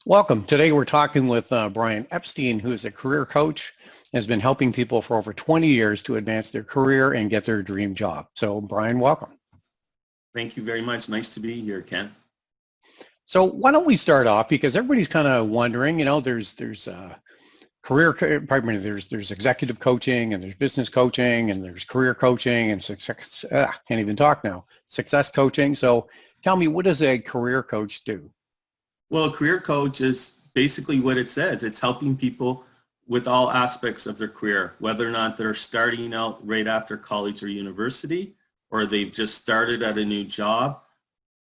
Welcome. Today we're talking with Brian Epstein, who is a career coach and has been helping people for over 20 years to advance their career and get their dream job. So Brian, welcome. Thank you very much. Nice to be here, Ken. So why don't we start off, because everybody's kind of wondering, there's pardon me, there's executive coaching and there's business coaching and there's career coaching and can't even talk now, success coaching. So tell me, what does a career coach do? Well, a career coach is basically what it says. It's helping people with all aspects of their career, whether or not they're starting out right after college or university, or they've just started at a new job,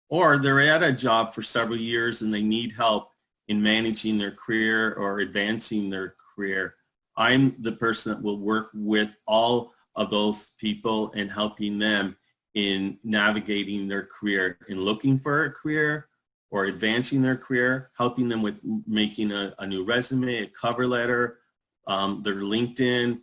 or they're at a job for several years and they need help in managing their career or advancing their career. I'm the person that will work with all of those people and helping them in navigating their career, in looking for a career or advancing their career, helping them with making a new resume, a cover letter, their LinkedIn,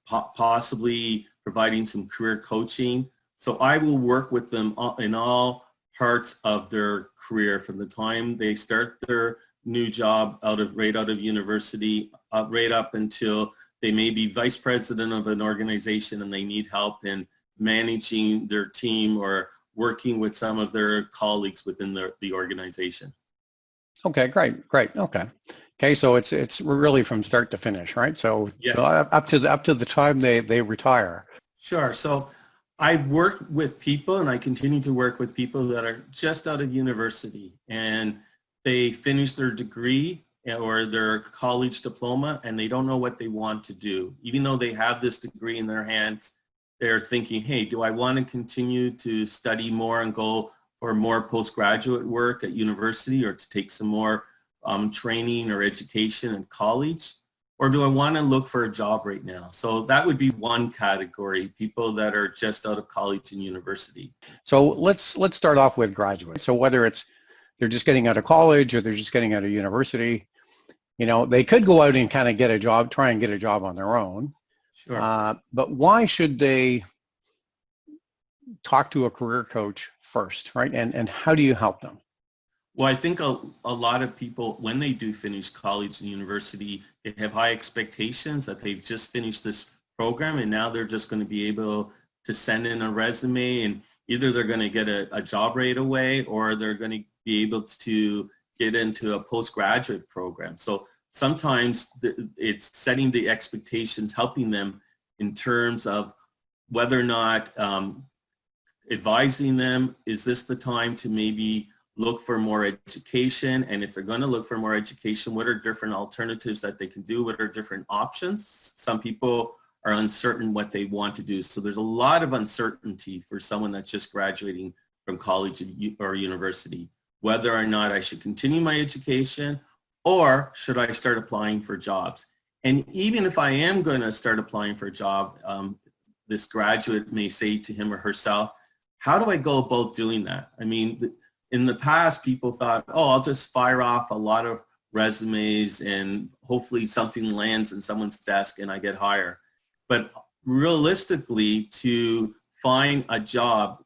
possibly providing some career coaching. So I will work with them in all parts of their career, from the time they start their new job right out of university, right up until they may be vice president of an organization and they need help in managing their team or working with some of their colleagues within the organization. Okay, great. Okay, so it's really from start to finish, right? So, yes. So up to the time they retire. Sure. So I work with people, and I continue to work with people that are just out of university and they finish their degree or their college diploma and they don't know what they want to do. Even though they have this degree in their hands, they're thinking, hey, do I want to continue to study more and go for more postgraduate work at university, or to take some more training or education in college? Or do I want to look for a job right now? So that would be one category, people that are just out of college and university. So let's start off with graduates. So whether it's they're just getting out of college or they're just getting out of university, they could go out and kind of get a job, try and get a job on their own. Sure. But why should they talk to a career coach first, right? And how do you help them? Well, I think a lot of people, when they do finish college and university, they have high expectations that they've just finished this program and now they're just going to be able to send in a resume, and either they're going to get a job right away or they're going to be able to get into a postgraduate program. So sometimes it's setting the expectations, helping them in terms of whether or not advising them, is this the time to maybe look for more education? And if they're going to look for more education, what are different alternatives that they can do? What are different options? Some people are uncertain what they want to do. So there's a lot of uncertainty for someone that's just graduating from college or university, whether or not I should continue my education or should I start applying for jobs. And even if I am going to start applying for a job, this graduate may say to him or herself, how do I go about doing that? I mean, in the past, people thought, oh, I'll just fire off a lot of resumes and hopefully something lands in someone's desk and I get hired. But realistically, to find a job,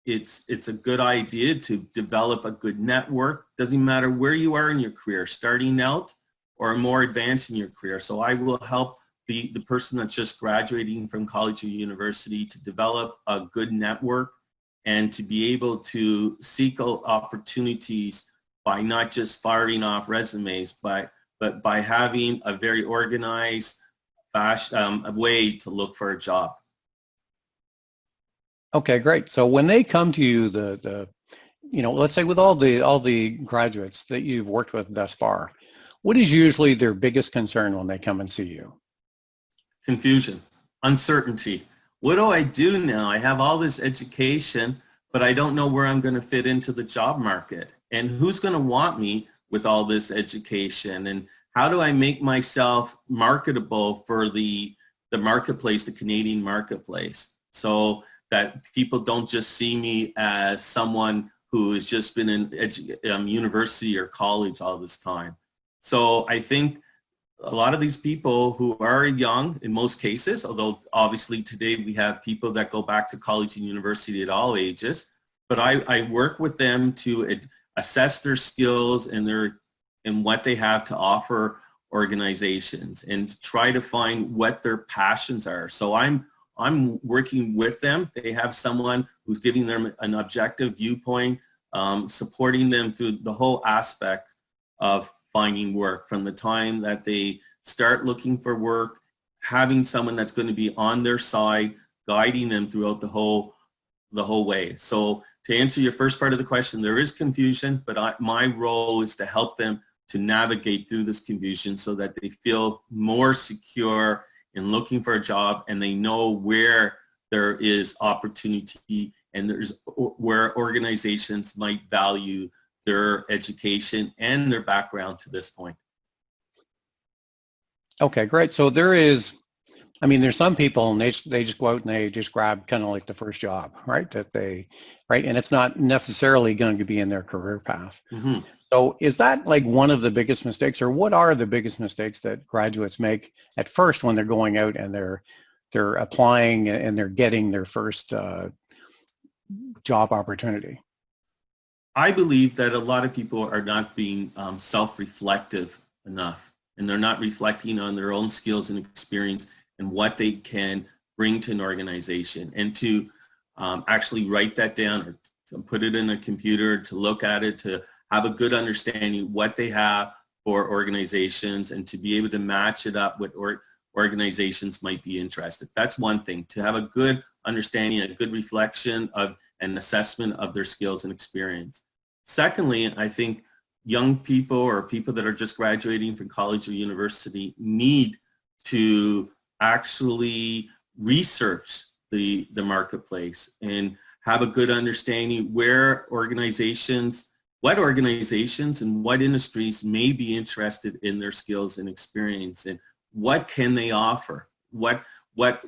it's a good idea to develop a good network. Doesn't matter where you are in your career, starting out or more advanced in your career. So I will help the person that's just graduating from college or university to develop a good network and to be able to seek out opportunities by not just firing off resumes, but by having a very organized way to look for a job. Okay, great. So when they come to you, let's say with all the graduates that you've worked with thus far, what is usually their biggest concern when they come and see you? Confusion, uncertainty. What do I do now? I have all this education, but I don't know where I'm going to fit into the job market. And who's going to want me with all this education? And how do I make myself marketable for the marketplace, the Canadian marketplace, so that people don't just see me as someone who has just been in university or college all this time. So I think a lot of these people who are young in most cases, although obviously today we have people that go back to college and university at all ages, but I work with them to assess their skills and their and what they have to offer organizations and try to find what their passions are. So I'm working with them. They have someone who's giving them an objective viewpoint, supporting them through the whole aspect of finding work, from the time that they start looking for work, having someone that's going to be on their side, guiding them throughout the whole way. So to answer your first part of the question, there is confusion, but my role is to help them to navigate through this confusion so that they feel more secure in looking for a job, and they know where there is opportunity and there's where organizations might value their education and their background to this point. Okay, great. So there's some people and they just go out and they just grab kind of like the first job, right? And it's not necessarily going to be in their career path. Mm-hmm. So is that like one of the biggest mistakes, or what are the biggest mistakes that graduates make at first when they're going out and they're applying and they're getting their first job opportunity? I believe that a lot of people are not being self-reflective enough, and they're not reflecting on their own skills and experience and what they can bring to an organization, and to actually write that down or to put it in a computer, to look at it, to have a good understanding what they have for organizations, and to be able to match it up with organizations might be interested. That's one thing, to have a good understanding, a good reflection of an assessment of their skills and experience. Secondly, I think young people or people that are just graduating from college or university need to actually research the marketplace and have a good understanding what organizations and what industries may be interested in their skills and experience, and what can they offer, what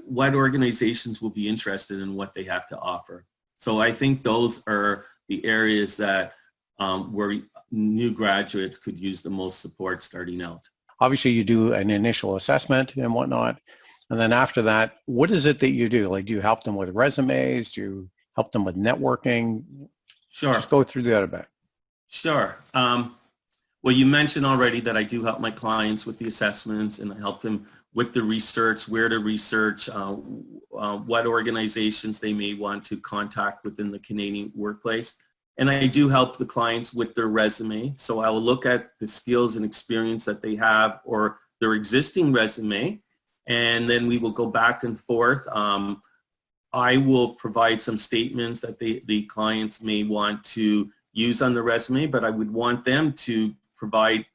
organizations will be interested in what they have to offer. So I think those are the areas that where new graduates could use the most support starting out. Obviously you do an initial assessment and whatnot, and then after that, what is it that you do? Like, do you help them with resumes? Do you help them with networking? Sure. Just go through that a bit. Sure. Well, you mentioned already that I do help my clients with the assessments, and I help them with the research, where to research, what organizations they may want to contact within the Canadian workplace. And I do help the clients with their resume. So I will look at the skills and experience that they have or their existing resume, and then we will go back and forth. I will provide some statements that the clients may want to use on the resume, but I would want them to provide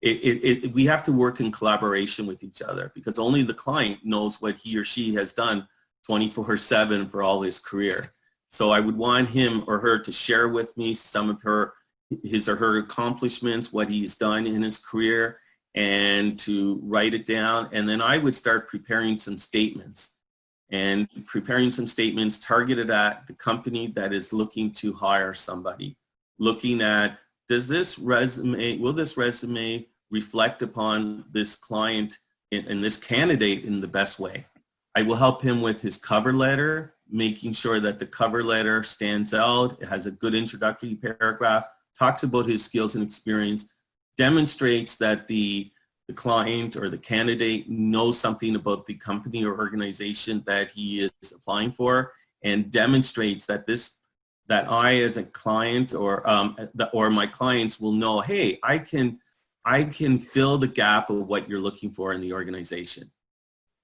we have to work in collaboration with each other, because only the client knows what he or she has done 24/7 for all his career. So I would want him or her to share with me some of his or her accomplishments, what he's done in his career, and to write it down. And then I would start preparing some statements targeted at the company that is looking to hire somebody. Looking at, will this resume reflect upon this client and this candidate in the best way? I will help him with his cover letter, making sure that the cover letter stands out. It has a good introductory paragraph, talks about his skills and experience, demonstrates that the client or the candidate knows something about the company or organization that he is applying for, and demonstrates that that I as a client or my clients will know, hey, I can fill the gap of what you're looking for in the organization.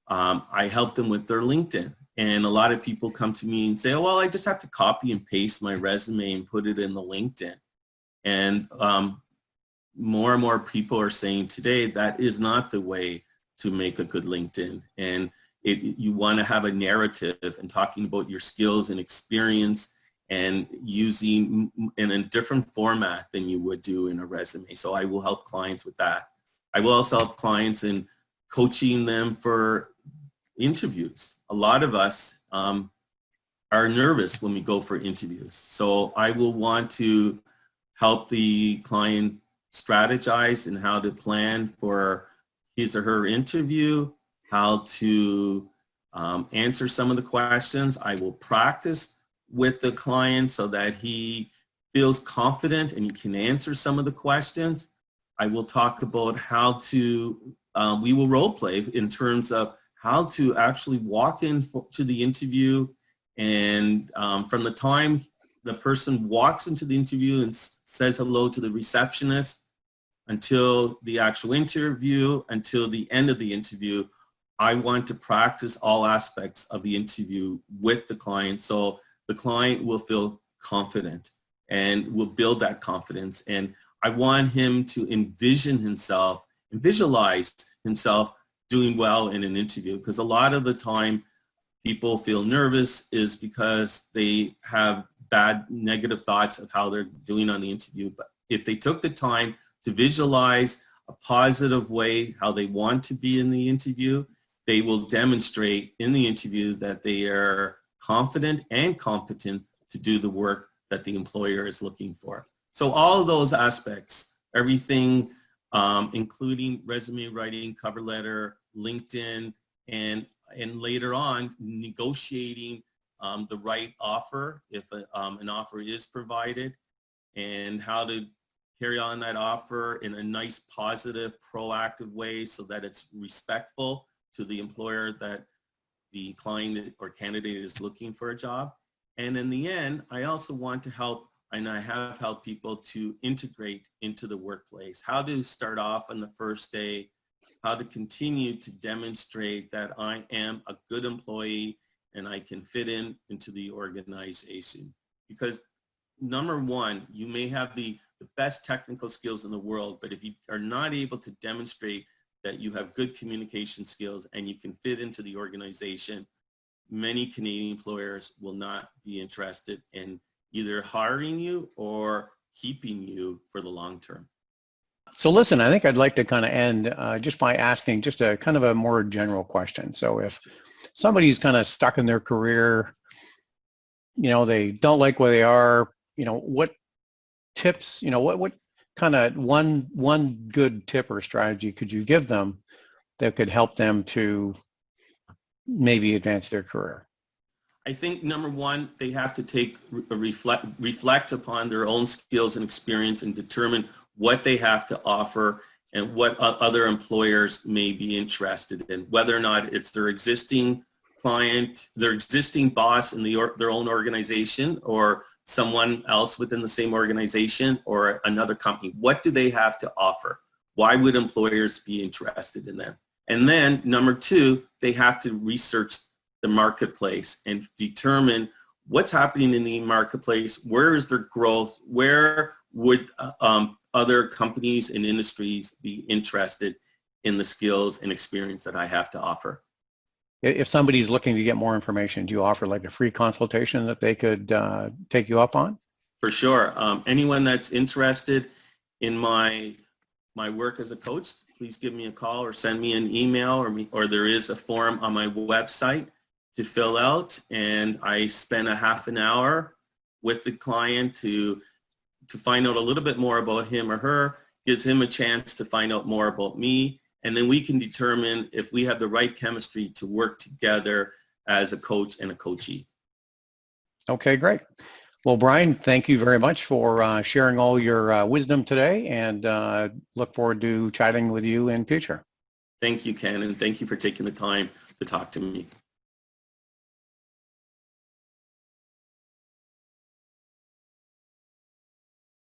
I help them with their LinkedIn. And a lot of people come to me and say, oh, well, I just have to copy and paste my resume and put it in the LinkedIn. And more and more people are saying today that is not the way to make a good LinkedIn. And you want to have a narrative and talking about your skills and experience and using in a different format than you would do in a resume. So I will help clients with that. I will also help clients in coaching them for interviews. A lot of us are nervous when we go for interviews. So I will want to help the client strategize and how to plan for his or her interview, how to answer some of the questions. I will practice with the client so that he feels confident and he can answer some of the questions. I will talk about how to, we will role play in terms of how to actually walk in to the interview, and from the time the person walks into the interview and says hello to the receptionist until the actual interview, until the end of the interview, I want to practice all aspects of the interview with the client, so the client will feel confident and will build that confidence. And I want him to envision himself and visualize himself doing well in an interview, because a lot of the time people feel nervous is because they have bad negative thoughts of how they're doing on the interview. But if they took the time to visualize a positive way how they want to be in the interview, they will demonstrate in the interview that they are confident and competent to do the work that the employer is looking for. So all of those aspects, everything, including resume writing, cover letter, LinkedIn, and later on negotiating the right offer if an offer is provided, and how to carry on that offer in a nice, positive, proactive way so that it's respectful to the employer that the client or candidate is looking for a job. And in the end, I also want to help, and I have helped people to integrate into the workplace, how to start off on the first day, how to continue to demonstrate that I am a good employee and I can fit into the organization. Because number one, you may have the best technical skills in the world, but if you are not able to demonstrate that you have good communication skills and you can fit into the organization, many Canadian employers will not be interested in either hiring you or keeping you for the long term. So listen, I think I'd like to kind of end just by asking just a kind of a more general question. So if somebody's kind of stuck in their career, they don't like where they are, what tips, what kind of one good tip or strategy could you give them that could help them to maybe advance their career? I think number one, they have to reflect upon their own skills and experience and determine what they have to offer and what other employers may be interested in, whether or not it's their existing client, their existing boss in their own organization, or someone else within the same organization, or another company. What do they have to offer? Why would employers be interested in them? And then number two, they have to research the marketplace and determine what's happening in the marketplace, where is their growth, where would other companies and industries be interested in the skills and experience that I have to offer. If somebody's looking to get more information, do you offer like a free consultation that they could take you up on? For sure. Anyone that's interested in my work as a coach, please give me a call or send me an email, or there is a form on my website to fill out, and I spend a half an hour with the client to find out a little bit more about him or her, gives him a chance to find out more about me, and then we can determine if we have the right chemistry to work together as a coach and a coachee. Okay, great. Well, Brian, thank you very much for sharing all your wisdom today, and look forward to chatting with you in future. Thank you, Ken, and thank you for taking the time to talk to me.